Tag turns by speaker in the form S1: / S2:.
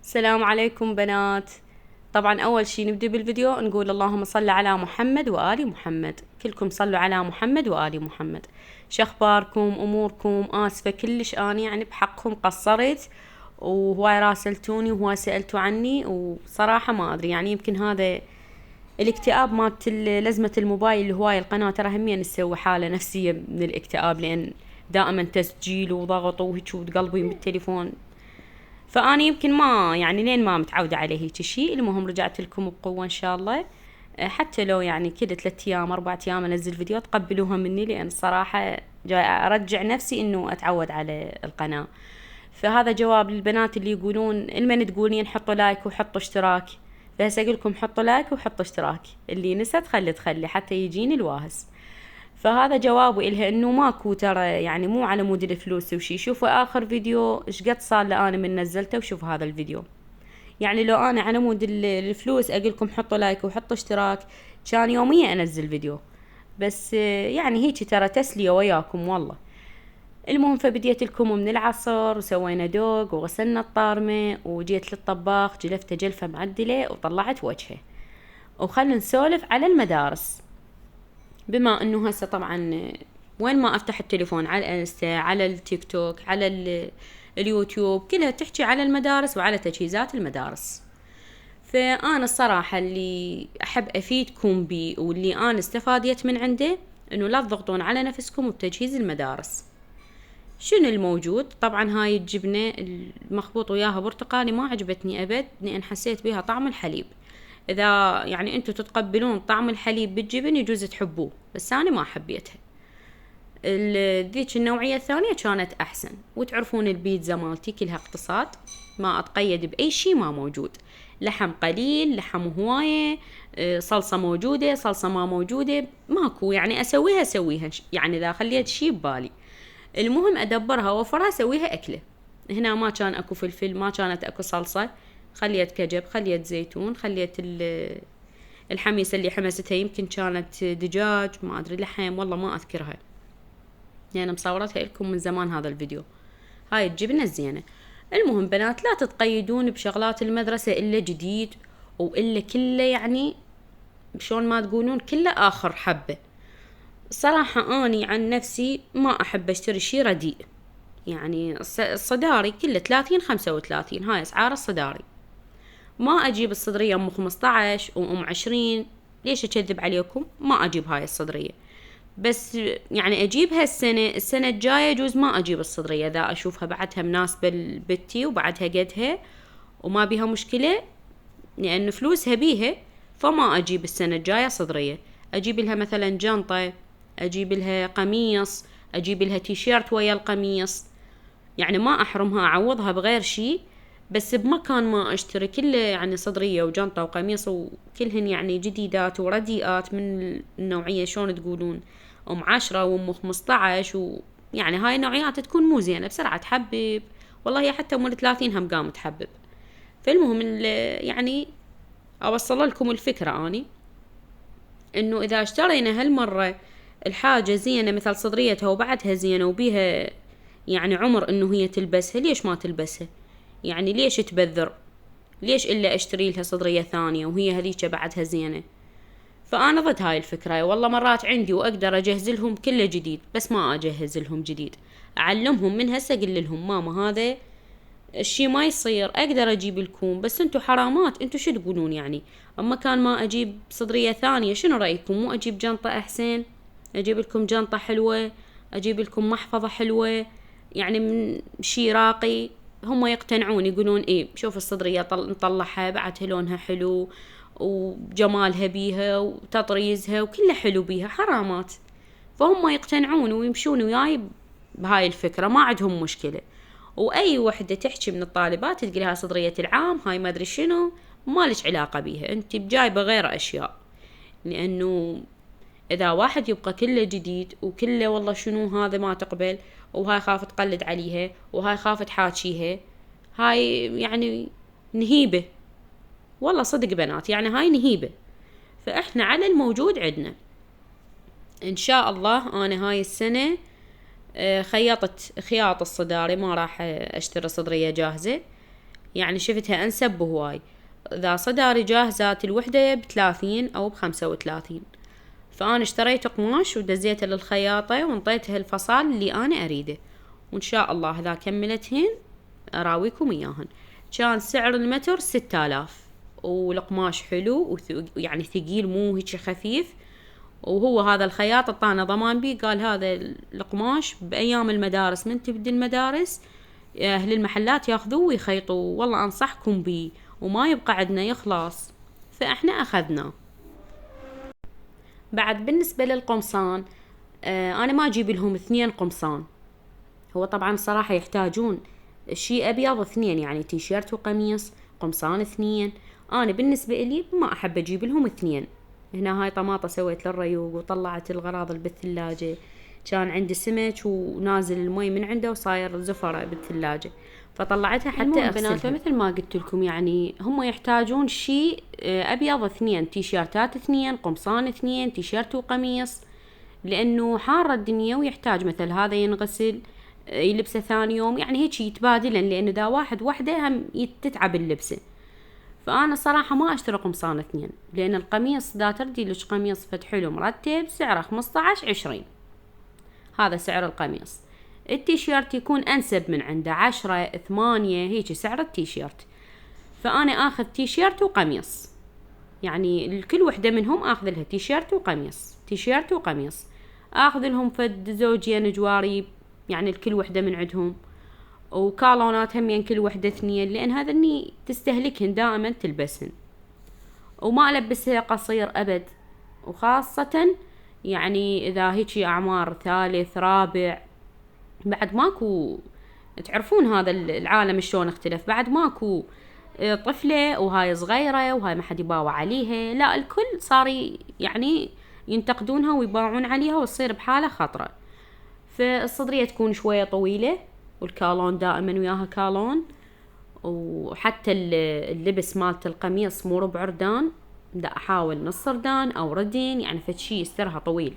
S1: السلام عليكم بنات. طبعا أول شي نبدأ بالفيديو نقول اللهم صل على محمد وآل محمد. كلكم صلوا على محمد وآل محمد. شخباركم أموركم؟ آسفة كلش، أنا يعني بحقكم قصرت، وهواي راسلتوني وهواي سألتوا عني، وصراحة ما أدري يعني يمكن هذا الاكتئاب مالت لزمة الموبايل. هواي القناة ترى همين نسوي حالة نفسية من الاكتئاب، لأن دائما تسجيل وضغط وهيك وتقلبين بالتليفون. فأنا يمكن ما يعني لين ما متعودة على هيك شيء. المهم رجعت لكم بقوة إن شاء الله. حتى لو يعني كل 3 أيام 4 أيام أنزل فيديو تقبلوها مني، لأن الصراحة جاي أرجع نفسي إنه أتعود على القناة. فهذا جواب للبنات اللي يقولون المن تقولين حطوا لايك وحطوا اشتراك. فهسه أقول لكم حطوا لايك وحطوا اشتراك، اللي نسى تخلي حتى يجيني الواهس. فهذا جوابي إلها إنه ماكو ترى، يعني مو على مود الفلوس وشي. شوفوا آخر فيديو إيش قد صار لي أنا من نزلته، وشوف هذا الفيديو. يعني لو أنا على مود الفلوس أقولكم حطوا لايك وحطوا اشتراك، كان يوميا أنزل فيديو. بس يعني هيك ترى تسلية وياكم والله. المهم فبديت لكم من العصر، وسوينا دوق وغسلنا الطارمة، وجيت للطباخ جلفته جلفة معدلة وطلعت وجهه. وخلنا نسولف على المدارس. بما انه هسه طبعا وين ما افتح التليفون، على الانستا، على التيك توك، على اليوتيوب، كلها تحكي على المدارس وعلى تجهيزات المدارس. فانا الصراحة اللي احب افيدكم بيه واللي انا استفاديت من عنده، انه لا تضغطون على نفسكم بتجهيز المدارس. شنو الموجود؟ طبعا هاي الجبنة المخبوط وياها برتقالي ما عجبتني ابد، لان حسيت بيها طعم الحليب. اذا يعني انتو تتقبلون طعم الحليب بالجبن يجوز تحبوه، بس انا ما حبيتها. ذيك النوعية الثانية كانت احسن. وتعرفون البيتزا مالتي كلها اقتصاد، ما اتقيد باي شي، ما موجود لحم قليل، لحم هواية، صلصة موجودة، صلصة ما موجودة، ماكو يعني اسويها يعني اذا خليت شي ببالي. المهم ادبرها وفرها اسويها اكله. هنا ما كان اكو فلفل، ما كانت اكو صلصه، خليت كجب، خليت زيتون، خليت الحميسه اللي حمستها يمكن كانت دجاج، ما ادري لحم، والله ما اذكرها، يعني مصورتها لكم من زمان هذا الفيديو. هاي الجبنه الزينه. المهم بنات لا تتقيدون بشغلات المدرسه الا جديد، والا كله يعني شلون ما تقولون كله اخر حبه. صراحة أني عن نفسي ما أحب أشتري شي رديء. يعني الصداري كله 30 35، هاي أسعار الصداري. ما أجيب الصدرية أم 15 وأم 20. ليش أكذب عليكم؟ ما أجيب هاي الصدرية. بس يعني أجيبها السنة الجاية يجوز ما أجيب الصدرية، إذا أشوفها بعدها مناسبة لبنتي وبعدها قدها وما بيها مشكلة، لأن فلوسها بيها. فما أجيب السنة الجاية صدرية. أجيب لها مثلا جنطة، أجيب لها قميص، أجيب لها تيشيرت ويا القميص. يعني ما أحرمها، أعوضها بغير شي. بس بمكان ما أشتري كله يعني صدرية وجنطة وقميص وكلهن يعني جديدات ورديئات من النوعية شلون تقولون أم 10 وأم 15 يعني هاي النوعيات تكون مو زينة بسرعة تحبب. والله هي حتى أم 30 هم قام تحبب. فالمهم يعني أوصل لكم الفكرة أني، إنه إذا اشترينا هالمرة الحاجة زينة مثل صدريتها وبعدها زينة وبيها يعني عمر إنه هي تلبسها، ليش ما تلبسها؟ يعني ليش تبذر؟ ليش إلا أشتري لها صدرية ثانية وهي هذيك بعدها زينة؟ فأنا ضد هاي الفكرة. والله مرات عندي وأقدر أجهز لهم كله جديد، بس ما أجهز لهم جديد. أعلمهم من هسه، أقول لهم ماما هذا الشي ما يصير، اقدر اجيب لكم بس انتو حرامات، انتو شو تقولون يعني؟ اما كان ما اجيب صدرية ثانية، شنو رأيكم؟ مو اجيب جنطة احسن؟ اجيب لكم جنطة حلوة، اجيب لكم محفظة حلوة، يعني من شي راقي. هم يقتنعون يقولون ايه شوف الصدرية نطلعها بعدها لونها حلو وجمالها بيها وتطريزها وكله حلو بيها، حرامات. فهم يقتنعون ويمشون وياي بهاي الفكرة، ما عندهم مشكلة. واي وحده تحكي من الطالبات تلقي لها صدريه العام هاي ما ادري شنو، مالك علاقه بيها، انت بجايبه غير اشياء. لانه اذا واحد يبقى كله جديد وكله والله شنو هذا ما تقبل، وهاي خاف تقلد عليها وهاي خاف تحاكيها، هاي يعني نهيبه. والله صدق بنات يعني هاي نهيبه. فاحنا على الموجود عندنا. ان شاء الله انا هاي السنه خياط الصداري، ما راح اشتري صدريه جاهزه، يعني شفتها انسب بهواي. اذا صداري جاهزة الوحدة ب30 او ب35. فانا اشتريت قماش ودزيته للخياطة وانطيتها الفصال اللي انا اريده، وان شاء الله اذا كملتهن اراويكم اياهن. كان سعر المتر 6000، والقماش حلو يعني ثقيل مو هيك خفيف. وهو هذا الخياط اعطانا ضمان بيه، قال هذا القماش بايام المدارس من تبدي المدارس اهل المحلات ياخذوه ويخيطوه، والله انصحكم بيه وما يبقى عندنا يخلص. فاحنا اخذناه. بعد بالنسبة للقمصان، انا ما اجيب لهم 2 قمصان. هو طبعا صراحة يحتاجون شي ابيض 2، يعني تيشيرت وقميص، قمصان 2. انا بالنسبة الي ما احب اجيب لهم 2. هنا هاي طماطة سويت للريوق وطلعت الغراض بالثلاجة. كان عندي سمك ونازل المي من عنده وصاير زفرة بالثلاجة، فطلعتها حتى اغسلها. بنات فمثل ما قلت لكم يعني هم يحتاجون شيء ابيض 2، تيشيرتات 2، قمصان 2، تيشيرت وقميص، لانه حارة الدنيا ويحتاج مثل هذا ينغسل يلبسه ثاني يوم، يعني هيك يتبادلا، لانه اذا واحد وحده هم تتعب اللبسه. فانا صراحة ما اشتري قمصان 2، لان القميص اذا تردي لك قميص فد حلو مرتب سعره 15-20، هذا سعر القميص. التيشيرت يكون انسب من عنده 10-8، هيك سعر التيشيرت. فانا اخذ تيشيرت وقميص، يعني لكل وحدة منهم اخذ لها تيشيرت وقميص، تيشيرت وقميص. اخذ لهم فد زوجين جواري يعني لكل وحدة من عندهم، وكالونات همين كل وحدة 2، لان هذني تستهلكهن دائما تلبسهن. وما البسها قصير ابد، وخاصة يعني اذا هيجي اعمار ثالث رابع، بعد ماكو، تعرفون هذا العالم شلون اختلف، بعد ماكو طفلة وهاي صغيرة وهاي ما حد يباوع عليها، لا الكل صار يعني ينتقدونها ويباوعون عليها وتصير بحالة خطرة. فالصدرية تكون شوية طويلة، والكالون دائما وياها كالون. وحتى اللبس مالت القميص مو ربع ردان، دا احاول نص ردان او ردين، يعني فد شي يسترها طويل.